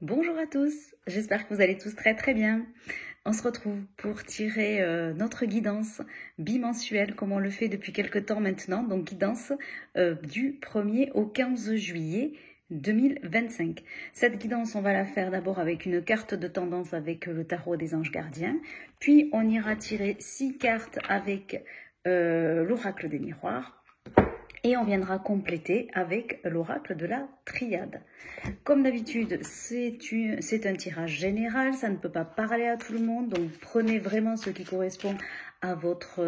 Bonjour à tous, j'espère que vous allez tous très bien. On se retrouve pour tirer notre guidance bimensuelle comme on le fait depuis quelques temps maintenant, donc guidance du 1er au 15 juillet 2025. Cette guidance, on va la faire d'abord avec une carte de tendance avec le tarot des anges gardiens, puis on ira tirer 6 cartes avec l'oracle des miroirs. Et on viendra compléter avec l'oracle de la triade. Comme d'habitude, c'est un tirage général, ça ne peut pas parler à tout le monde, donc prenez vraiment ce qui correspond à votre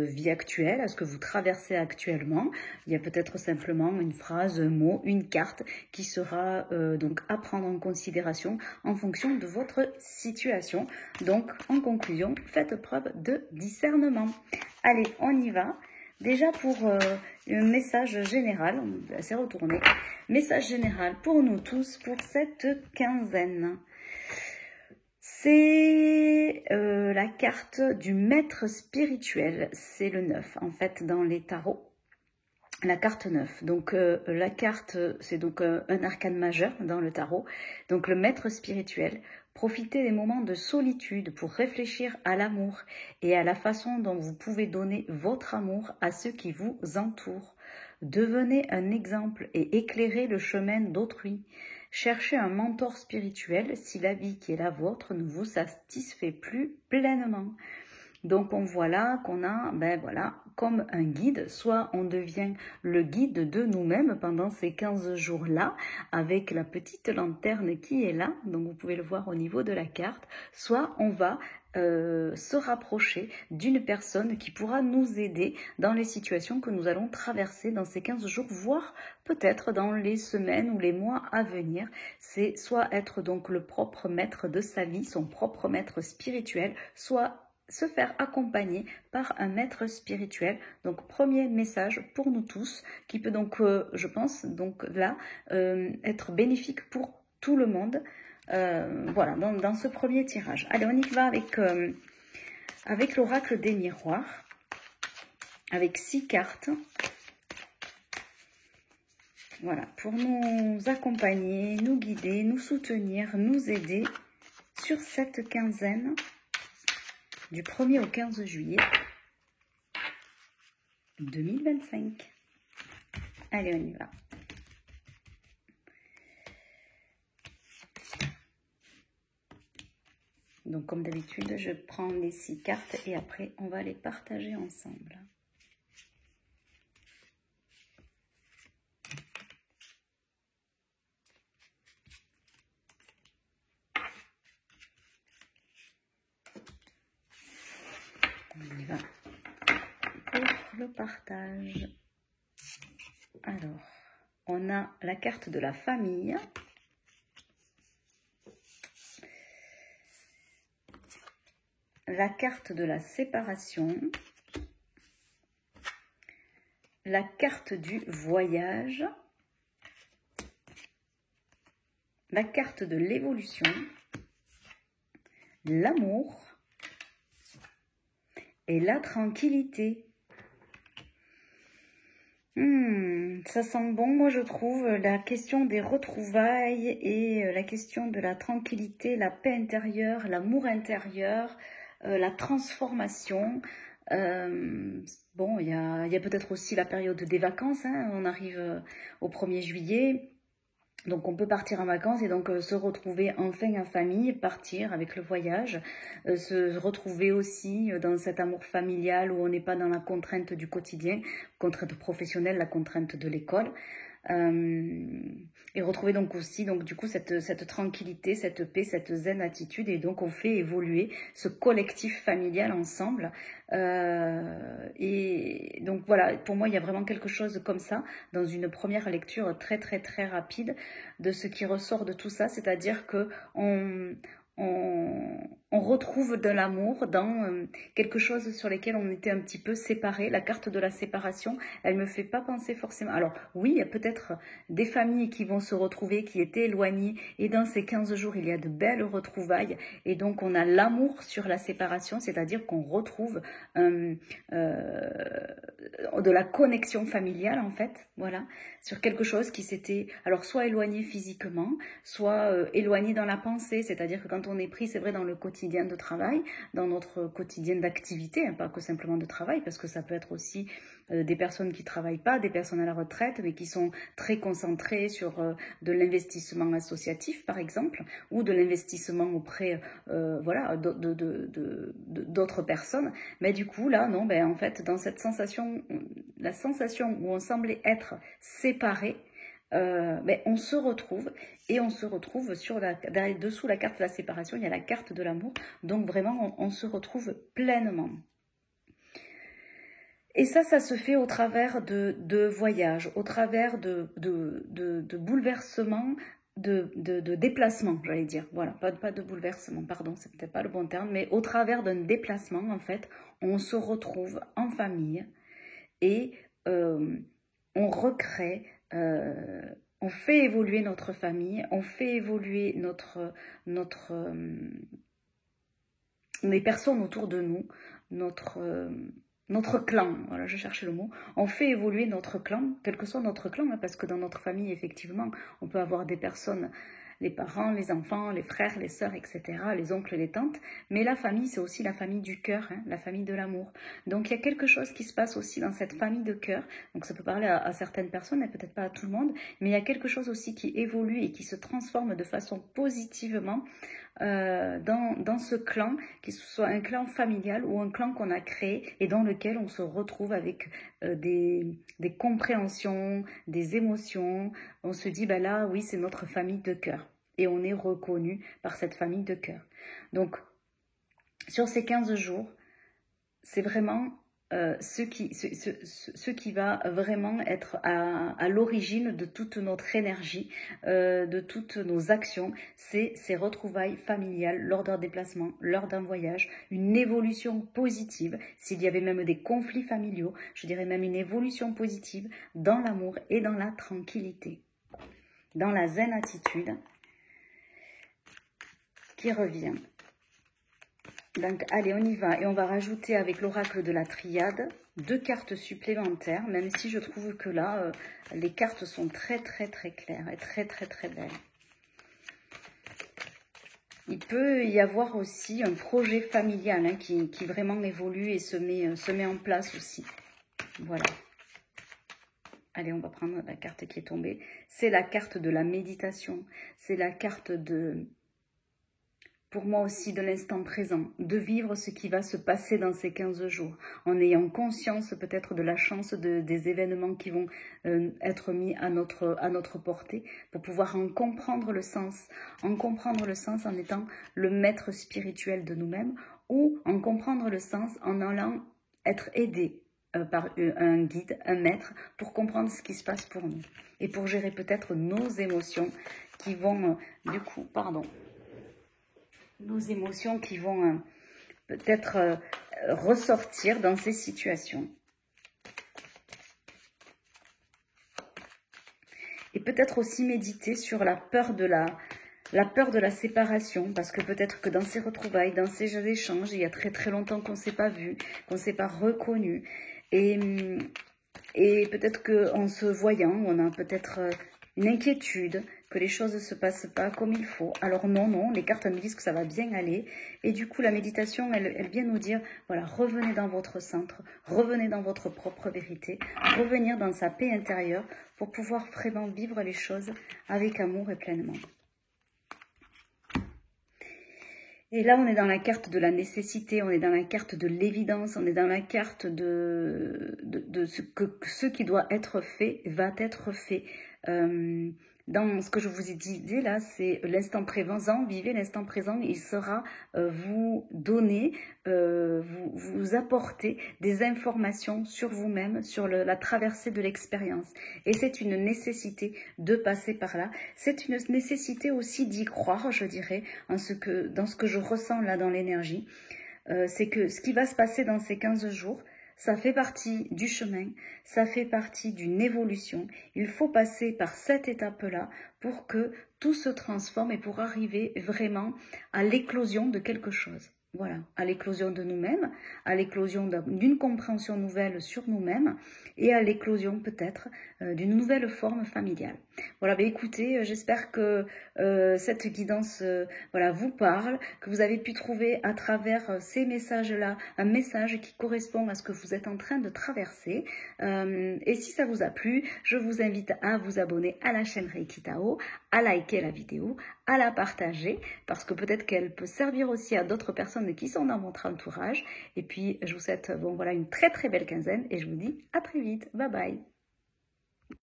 vie actuelle, à ce que vous traversez actuellement. Il y a peut-être simplement une phrase, un mot, une carte qui sera donc à prendre en considération en fonction de votre situation. Donc, en conclusion, faites preuve de discernement. Allez, on y va. Déjà pour un message général, on va s'y retourner. Message général pour nous tous pour cette quinzaine. C'est la carte du maître spirituel, c'est le 9 en fait dans les tarots. La carte 9, donc la carte, c'est donc un arcane majeur dans le tarot, donc le maître spirituel. Profitez des moments de solitude pour réfléchir à l'amour et à la façon dont vous pouvez donner votre amour à ceux qui vous entourent. Devenez un exemple et éclairez le chemin d'autrui. Cherchez un mentor spirituel si la vie qui est la vôtre ne vous satisfait plus pleinement. Donc on voit là qu'on a, comme un guide, soit on devient le guide de nous-mêmes pendant ces 15 jours-là, avec la petite lanterne qui est là, donc vous pouvez le voir au niveau de la carte, soit on va se rapprocher d'une personne qui pourra nous aider dans les situations que nous allons traverser dans ces 15 jours, voire peut-être dans les semaines ou les mois à venir. C'est soit être donc le propre maître de sa vie, son propre maître spirituel, soit se faire accompagner par un maître spirituel. Donc premier message pour nous tous qui peut donc je pense donc là être bénéfique pour tout le monde. Voilà dans ce premier tirage. Allez, on y va avec l'oracle des miroirs, avec 6 cartes. Voilà, pour nous accompagner, nous guider, nous soutenir, nous aider sur cette quinzaine du 1er au 15 juillet 2025. Allez, on y va. Donc, comme d'habitude, je prends les 6 cartes et après, on va les partager ensemble. On y va pour le partage. Alors, on a la carte de la famille. La carte de la séparation. La carte du voyage. La carte de l'évolution. L'amour. Et la tranquillité. Ça sent bon, moi je trouve, la question des retrouvailles et la question de la tranquillité, la paix intérieure, l'amour intérieur, la transformation. Bon, il y a peut-être aussi la période des vacances, hein, on arrive au 1er juillet. Donc on peut partir en vacances et donc se retrouver enfin en famille, partir avec le voyage, se retrouver aussi dans cet amour familial où on n'est pas dans la contrainte du quotidien, contrainte professionnelle, la contrainte de l'école. Et retrouver donc aussi du coup cette tranquillité, cette paix, cette zen attitude, et donc on fait évoluer ce collectif familial ensemble. Et donc voilà, pour moi il y a vraiment quelque chose comme ça dans une première lecture très rapide de ce qui ressort de tout ça, c'est-à-dire que on on retrouve de l'amour dans quelque chose sur lequel on était un petit peu séparés. La carte de la séparation, elle me fait pas penser forcément... Alors oui, il y a peut-être des familles qui vont se retrouver, qui étaient éloignées, et dans ces 15 jours, il y a de belles retrouvailles, et donc on a l'amour sur la séparation, c'est-à-dire qu'on retrouve de la connexion familiale, en fait, voilà, sur quelque chose qui s'était, alors soit éloigné physiquement, soit éloigné dans la pensée, c'est-à-dire que quand on est pris, c'est vrai, dans le quotidien de travail, dans notre quotidien d'activité, hein, pas que simplement de travail, parce que ça peut être aussi des personnes qui ne travaillent pas, des personnes à la retraite, mais qui sont très concentrées sur de l'investissement associatif, par exemple, ou de l'investissement auprès voilà, d'autres personnes. Mais du coup, là, non, ben, en fait, dans cette sensation, la sensation où on semblait être séparés, ben, on se retrouve, et on se retrouve sur dessous la carte de la séparation, il y a la carte de l'amour, donc vraiment on se retrouve pleinement. Et ça se fait au travers de voyages, au travers de bouleversements, de déplacements, j'allais dire. Voilà, pas de bouleversement, pardon, c'est peut-être pas le bon terme, mais au travers d'un déplacement, en fait, on se retrouve en famille et on recrée, on fait évoluer notre famille, on fait évoluer les personnes autour de nous, notre clan, voilà, je cherchais le mot, on fait évoluer notre clan, quel que soit notre clan, hein, parce que dans notre famille, effectivement, on peut avoir des personnes, les parents, les enfants, les frères, les sœurs, etc., les oncles, les tantes, mais la famille, c'est aussi la famille du cœur, hein, la famille de l'amour. Donc il y a quelque chose qui se passe aussi dans cette famille de cœur, donc ça peut parler à certaines personnes, et peut-être pas à tout le monde, mais il y a quelque chose aussi qui évolue et qui se transforme de façon positivement dans ce clan, qu'il soit un clan familial ou un clan qu'on a créé et dans lequel on se retrouve avec des compréhensions, des émotions. On se dit, bah là, oui, c'est notre famille de cœur. Et on est reconnu par cette famille de cœur. Donc, sur ces 15 jours, c'est vraiment ce qui va vraiment être à l'origine de toute notre énergie, de toutes nos actions, c'est ces retrouvailles familiales lors d'un déplacement, lors d'un voyage, une évolution positive, s'il y avait même des conflits familiaux, je dirais même une évolution positive dans l'amour et dans la tranquillité, dans la zen attitude qui revient. Donc, allez, on y va. Et on va rajouter avec l'oracle de la triade 2 cartes supplémentaires, même si je trouve que là, les cartes sont très, très, très claires et très, très, très belles. Il peut y avoir aussi un projet familial hein, qui vraiment évolue et se met en place aussi. Voilà. Allez, on va prendre la carte qui est tombée. C'est la carte de la méditation. C'est la carte de... pour moi aussi, de l'instant présent, de vivre ce qui va se passer dans ces 15 jours, en ayant conscience peut-être de la chance des événements qui vont être mis à notre portée, pour pouvoir en comprendre le sens en étant le maître spirituel de nous-mêmes, ou en comprendre le sens en allant être aidé par un guide, un maître, pour comprendre ce qui se passe pour nous, et pour gérer peut-être nos émotions qui vont, du coup, pardon, nos émotions qui vont peut-être ressortir dans ces situations. Et peut-être aussi méditer sur la peur de la séparation, parce que peut-être que dans ces retrouvailles, dans ces échanges, il y a très très longtemps qu'on ne s'est pas vu, qu'on ne s'est pas reconnu. Et peut-être qu'en se voyant, on a peut-être une inquiétude, que les choses ne se passent pas comme il faut. Alors non, les cartes me disent que ça va bien aller. Et du coup, la méditation, elle vient nous dire, voilà, revenez dans votre centre, revenez dans votre propre vérité, revenir dans sa paix intérieure pour pouvoir vraiment vivre les choses avec amour et pleinement. Et là, on est dans la carte de la nécessité, on est dans la carte de l'évidence, on est dans la carte de ce qui doit être fait, va être fait. dans ce que je vous ai dit là, c'est l'instant présent, vivez l'instant présent, il sera vous donner, vous apporter des informations sur vous-même, sur la traversée de l'expérience. Et c'est une nécessité de passer par là. C'est une nécessité aussi d'y croire, je dirais, dans ce que je ressens là dans l'énergie. C'est que ce qui va se passer dans ces 15 jours, ça fait partie du chemin, ça fait partie d'une évolution. Il faut passer par cette étape-là pour que tout se transforme et pour arriver vraiment à l'éclosion de quelque chose. Voilà, à l'éclosion de nous-mêmes, à l'éclosion d'une compréhension nouvelle sur nous-mêmes et à l'éclosion peut-être d'une nouvelle forme familiale. Voilà, ben écoutez, j'espère que cette guidance voilà, vous parle, que vous avez pu trouver à travers ces messages-là un message qui correspond à ce que vous êtes en train de traverser. Et si ça vous a plu, je vous invite à vous abonner à la chaîne Reiki Tao, à liker la vidéo, à la partager, parce que peut-être qu'elle peut servir aussi à d'autres personnes qui sont dans votre entourage. Et puis, je vous souhaite bon, voilà, une très très belle quinzaine et je vous dis à très vite. Bye bye.